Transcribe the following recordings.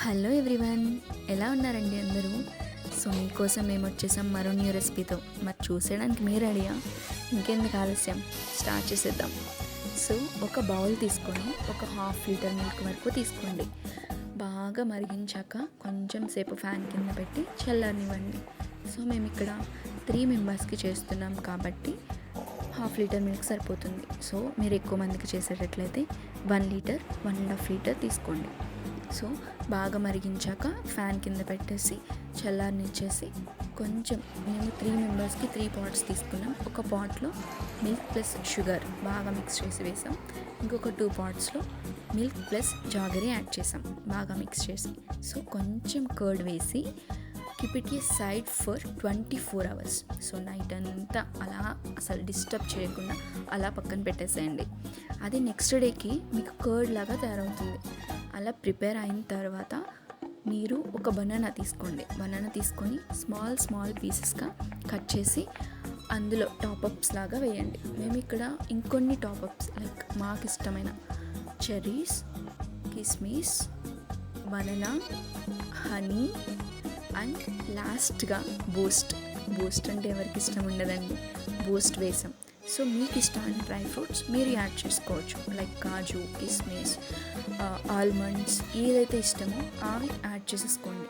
Hello everyone, ఎలా ఉన్నారండి అందరూ? సో మీకోసం మేము వచ్చేసాం మరో న్యూ రెసిపీతో. మరి చూసేయడానికి మీరు రెడీయా? ఇంకెందుకు ఆలస్యం, స్టార్ట్ చేసేద్దాం. సో ఒక బౌల్ తీసుకొని ఒక హాఫ్ లీటర్ మిల్క్ వరకు తీసుకోండి. బాగా మరిగించాక కొంచెం సేపు ఫ్యాన్ కింద పెట్టి చల్లారనివ్వండి. సో మేము ఇక్కడ 3 మెంబర్స్కి చేస్తున్నాం కాబట్టి హాఫ్ లీటర్ మిల్క్ సరిపోతుంది. సో మీరు ఎక్కువ మందికి చేసేటట్లయితే 1 లీటర్ 1.5 లీటర్ తీసుకోండి. సో బాగా మరిగించాక ఫ్యాన్ కింద పెట్టేసి చల్లారనిచ్చేసి కొంచెం మేము 3 మెంబర్స్కి 3 పాట్స్ తీసుకున్నాం. ఒక పాట్లో మిల్క్ ప్లస్ షుగర్ బాగా మిక్స్ చేసి వేసాం. ఇంకొక 2 పాట్స్లో మిల్క్ ప్లస్ జాగరీ యాడ్ చేసాం బాగా మిక్స్ చేసి. సో కొంచెం కర్డ్ వేసి keep it A side for 24 hours. So night అంతా అలా అసలు డిస్టర్బ్ చేయకుండా అలా పక్కన పెట్టేసేయండి. అది నెక్స్ట్ డేకి మీకు కర్డ్ లాగా తయారవుతుంది. అలా ప్రిపేర్ అయిన తర్వాత మీరు ఒక బనానా తీసుకోండి. బనానా తీసుకొని స్మాల్ పీసెస్గా కట్ చేసి అందులో టాపప్స్ లాగా వేయండి. మేము ఇక్కడ ఇంకొన్ని టాపప్స్ లైక్ మాకు ఇష్టమైన చెర్రీస్, కిస్మిస్, బనానా, హనీ అండ్ లాస్ట్గా బూస్ట్ అంటే ఎవరికి ఇష్టం ఉండదండి, బూస్ట్ వేసాం. సో మీకు ఇష్టమైన డ్రై ఫ్రూట్స్ మీరు యాడ్ చేసుకోవచ్చు, లైక్ కాజు, కిస్మిస్, ఆల్మండ్స్, ఏదైతే ఇష్టమో అవి యాడ్ చేసేసుకోండి.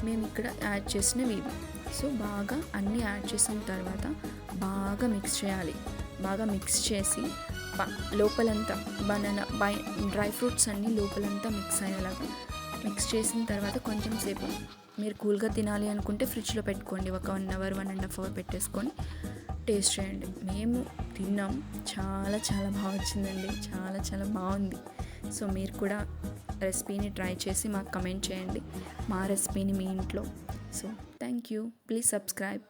మేము ఇక్కడ యాడ్ చేసినవి ఇవి. సో బాగా అన్నీ యాడ్ చేసిన తర్వాత బాగా మిక్స్ చేయాలి. బాగా మిక్స్ చేసి లోపలంతా బనానా డ్రై ఫ్రూట్స్ అన్నీ లోపలంతా మిక్స్ అయ్యేలాగా మిక్స్ చేసిన తర్వాత కొంచెం సేపు మీరు కూల్గా తినాలి అనుకుంటే ఫ్రిడ్జ్లో పెట్టుకోండి. ఒక 1 అవర్ 1.5 అవర్ పెట్టేసుకొని టేస్ట్ చేయండి. మేము తిన్నాం, చాలా బాగా వచ్చిందండి, చాలా బాగుంది. సో మీరు కూడా రెసిపీని ట్రై చేసి మాకు కమెంట్ చేయండి, మా రెసిపీని మీ ఇంట్లో. So thank you, please subscribe.